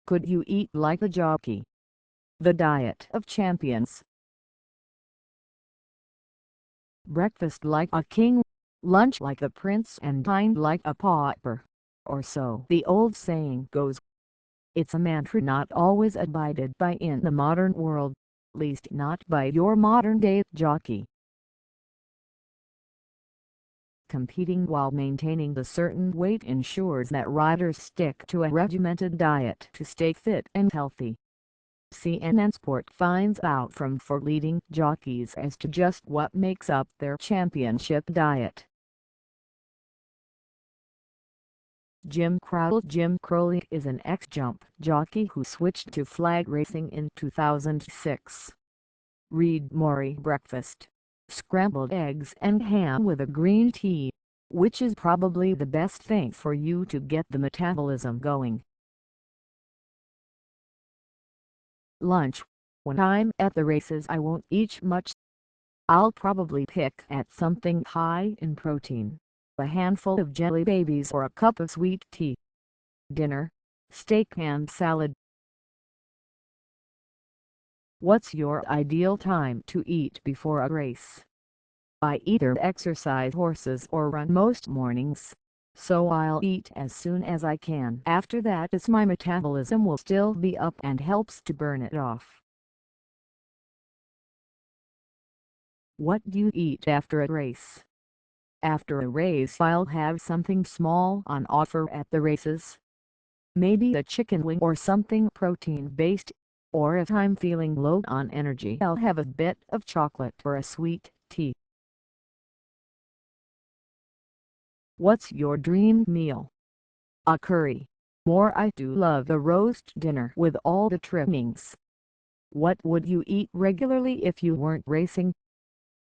Could you eat like a jockey? The diet of champions. Breakfast like a king, lunch like a prince, and dine like a pauper. Or so the old saying goes. It's a mantra not always abided by in the modern world, least not by your modern-day jockey. Competing while maintaining a certain weight ensures that riders stick to a regimented diet to stay fit and healthy. CNN Sport finds out from four leading jockeys as to just what makes up their championship diet. Jim Crowley is an ex-jump jockey who switched to flag racing in 2006. Read more breakfast, scrambled eggs and ham with a green tea, which is probably the best thing for you to get the metabolism going. Lunch. When I'm at the races I won't eat much. I'll probably pick at something high in protein, a handful of jelly babies or a cup of sweet tea. Dinner, steak and salad. What's your ideal time to eat before a race? I either exercise horses or run most mornings, so I'll eat as soon as I can after that, as my metabolism will still be up and helps to burn it off. What do you eat after a race? After a race I'll have something small on offer at the races. Maybe a chicken wing or something protein-based, or if I'm feeling low on energy I'll have a bit of chocolate or a sweet tea. What's your dream meal? A curry. I do love the roast dinner with all the trimmings. What would you eat regularly if you weren't racing?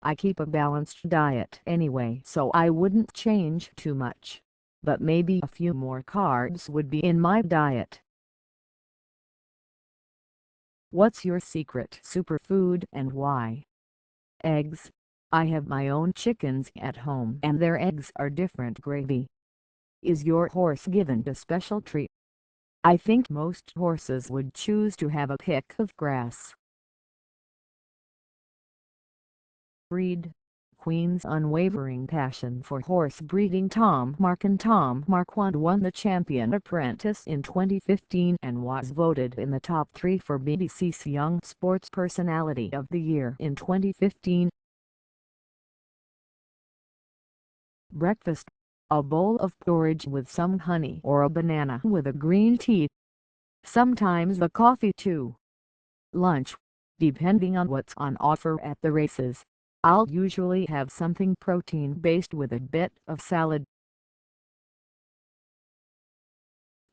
I keep a balanced diet anyway, so I wouldn't change too much, but maybe a few more carbs would be in my diet. What's your secret superfood and why? Eggs. I have my own chickens at home and their eggs are different gravy. Is your horse given a special treat? I think most horses would choose to have a pick of grass. Breed. Queen's unwavering passion for horse breeding. Tom MarquandTom Marquand won the Champion Apprentice in 2015 and was voted in the top 3 for BBC's Young Sports Personality of the Year in 2015. Breakfast. A bowl of porridge with some honey or a banana with a green tea. Sometimes a coffee too. Lunch. Depending on what's on offer at the races, I'll usually have something protein-based with a bit of salad.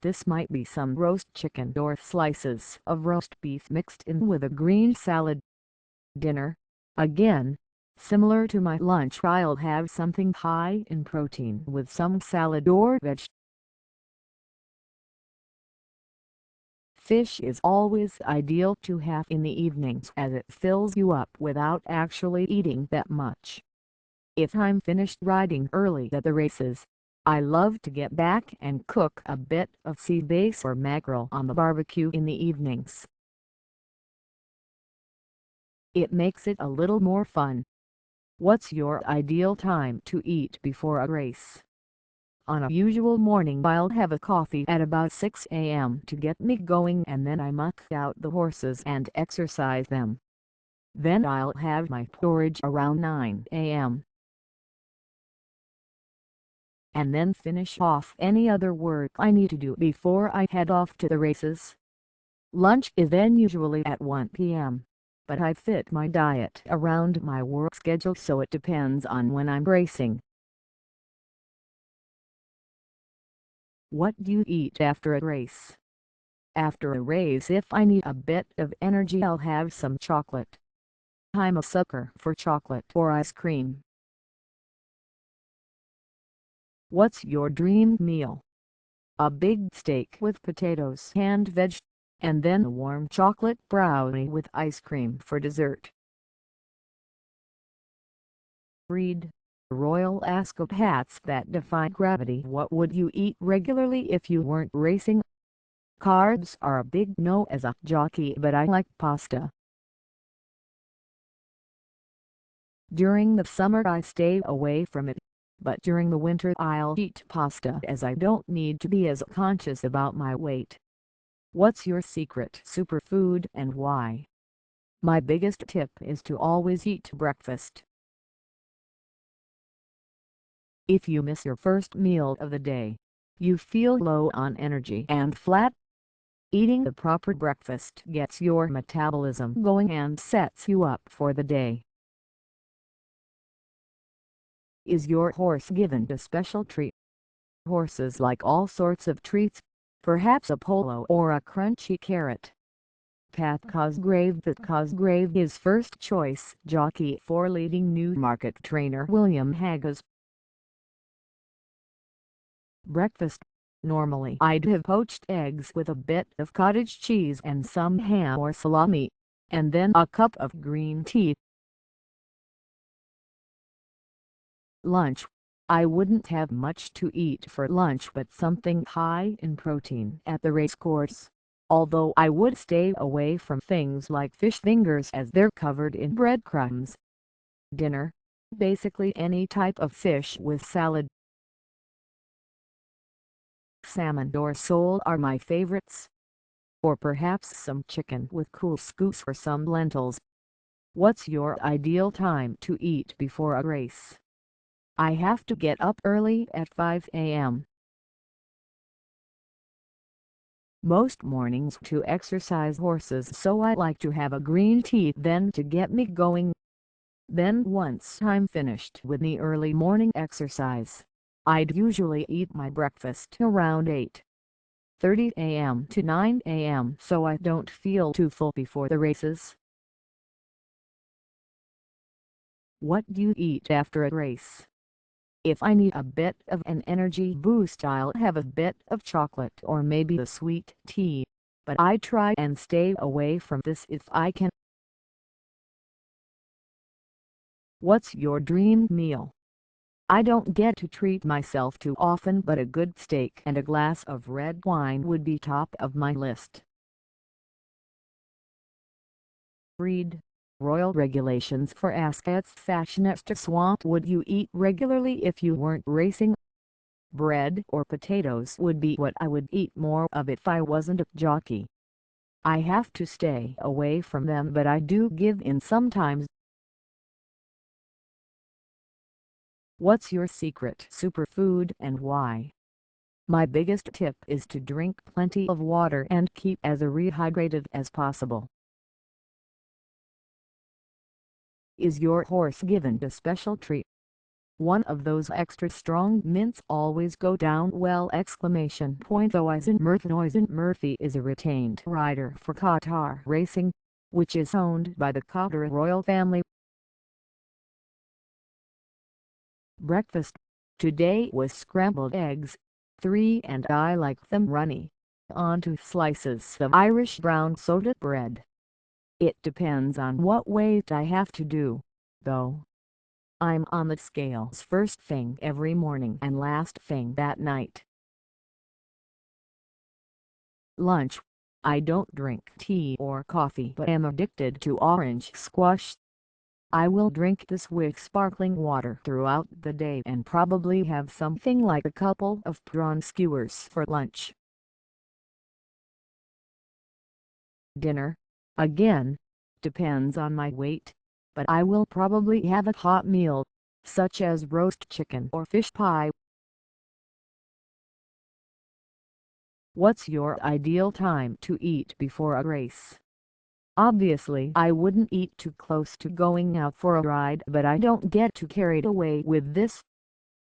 This might be some roast chicken or slices of roast beef mixed in with a green salad. Dinner. Again, similar to my lunch, I'll have something high in protein with some salad or veg. Fish is always ideal to have in the evenings as it fills you up without actually eating that much. If I'm finished riding early at the races, I love to get back and cook a bit of sea bass or mackerel on the barbecue in the evenings. It makes it a little more fun. What's your ideal time to eat before a race? On a usual morning I'll have a coffee at about 6 a.m. to get me going, and then I muck out the horses and exercise them. Then I'll have my porridge around 9 a.m. and then finish off any other work I need to do before I head off to the races. Lunch is then usually at 1 p.m., but I fit my diet around my work schedule, so it depends on when I'm racing. What do you eat after a race? After a race, if I need a bit of energy, I'll have some chocolate. I'm a sucker for chocolate or ice cream. What's your dream meal? A big steak with potatoes and veg, and then a warm chocolate brownie with ice cream for dessert. Read. Royal ascopats that defy gravity. What would you eat regularly if you weren't racing? Carbs are a big no as a jockey, but I like pasta. During the summer I stay away from it, but during the winter I'll eat pasta as I don't need to be as conscious about my weight. What's your secret superfood and why? My biggest tip is to always eat breakfast. If you miss your first meal of the day, you feel low on energy and flat. Eating the proper breakfast gets your metabolism going and sets you up for the day. Is your horse given a special treat? Horses like all sorts of treats, perhaps a polo or a crunchy carrot. Pat CosgravePat Cosgrave is first choice jockey for leading Newmarket trainer William Haggas. Breakfast. Normally I'd have poached eggs with a bit of cottage cheese and some ham or salami, and then a cup of green tea. Lunch. I wouldn't have much to eat for lunch but something high in protein at the racecourse, although I would stay away from things like fish fingers as they're covered in breadcrumbs. Dinner. Basically any type of fish with salad. Salmon or sole are my favorites. Or perhaps some chicken with couscous or some lentils. What's your ideal time to eat before a race? I have to get up early at 5 a.m. most mornings to exercise horses, so I like to have a green tea then to get me going. Then once I'm finished with the early morning exercise, I'd usually eat my breakfast around 8:30 a.m. to 9 a.m. so I don't feel too full before the races. What do you eat after a race? If I need a bit of an energy boost I'll have a bit of chocolate or maybe a sweet tea, but I try and stay away from this if I can. What's your dream meal? I don't get to treat myself too often, but a good steak and a glass of red wine would be top of my list. Read. Royal regulations for Ascot's fashionistas. What would you eat regularly if you weren't racing? Bread or potatoes would be what I would eat more of if I wasn't a jockey. I have to stay away from them, but I do give in sometimes. What's your secret superfood and why? My biggest tip is to drink plenty of water and keep as rehydrated as possible. Is your horse given a special treat? One of those extra strong mints always go down well! Murphy is a retained rider for Qatar Racing, which is owned by the Qatar royal family. Breakfast. Today was scrambled eggs, 3, and I like them runny, onto slices of Irish brown soda bread. It depends on what weight I have to do, though. I'm on the scales first thing every morning and last thing that night. Lunch. I don't drink tea or coffee but am addicted to orange squash. I will drink this with sparkling water throughout the day and probably have something like a couple of prawn skewers for lunch. Dinner. Again, depends on my weight, but I will probably have a hot meal, such as roast chicken or fish pie. What's your ideal time to eat before a race? Obviously I wouldn't eat too close to going out for a ride, but I don't get too carried away with this.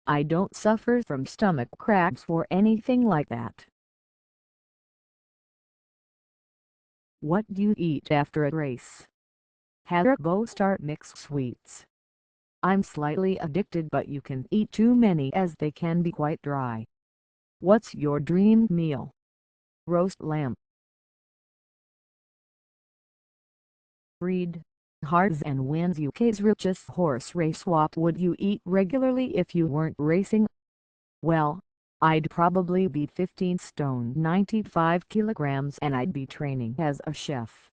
I don't suffer from stomach cramps or anything like that. What do you eat after a race? Haribo Star Mix Sweets. I'm slightly addicted, but you can eat too many as they can be quite dry. What's your dream meal? Roast lamb. Read. Hearts and wins. UK's richest horse race. What would you eat regularly if you weren't racing? Well, I'd probably be 15 stone 95 kilograms and I'd be training as a chef.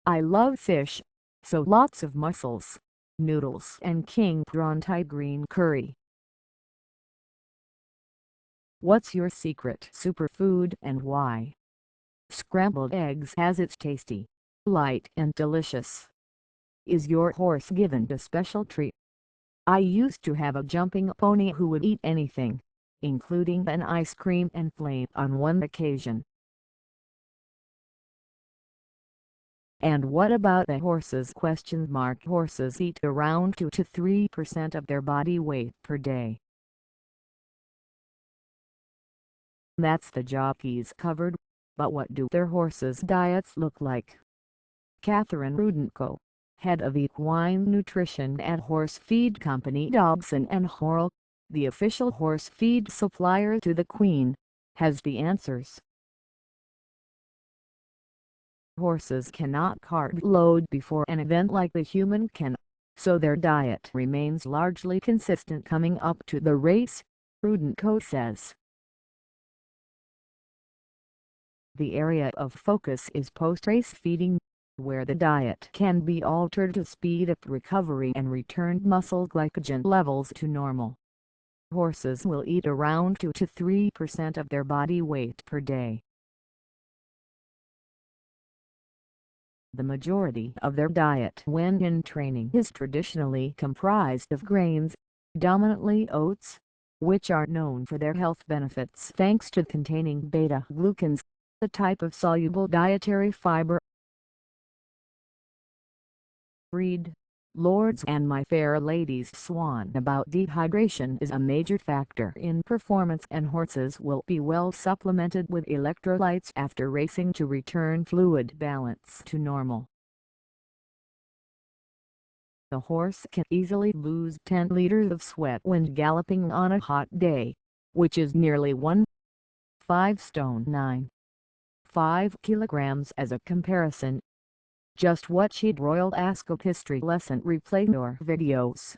I love fish, so lots of mussels, noodles and king prawn Thai green curry. What's your secret superfood and why? Scrambled eggs has its tasty, light and delicious. Is your horse given a special treat? I used to have a jumping pony who would eat anything, including an ice cream and flame on one occasion. And what about the horses? Horses eat around 2 to 3% of their body weight per day. That's the jockeys covered, but what do their horses' diets look like? Catherine Rudenko, head of equine nutrition at horse feed company Dobson and Horrell, the official horse feed supplier to the Queen, has the answers. Horses cannot carb load before an event like the human can, so their diet remains largely consistent coming up to the race, Rudenko says. The area of focus is post-race feeding, where the diet can be altered to speed up recovery and return muscle glycogen levels to normal. Horses will eat around 2 to 3% of their body weight per day. The majority of their diet when in training is traditionally comprised of grains, dominantly oats, which are known for their health benefits thanks to containing beta-glucans, a type of soluble dietary fiber. Read, Lords and My Fair Lady's swan about dehydration is a major factor in performance and horses will be well supplemented with electrolytes after racing to return fluid balance to normal. A horse can easily lose 10 liters of sweat when galloping on a hot day, which is nearly 1.5 stone 9.5 kilograms as a comparison. Just watch it Royal Ascot History Lesson Replay or videos.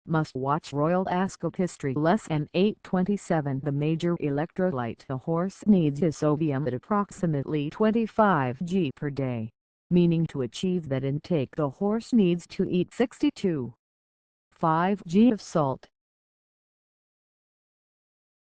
Must watch Royal Ascot History Lesson 827. The major electrolyte a horse needs is sodium at approximately 25 g per day, meaning to achieve that intake the horse needs to eat 62.5 g of salt,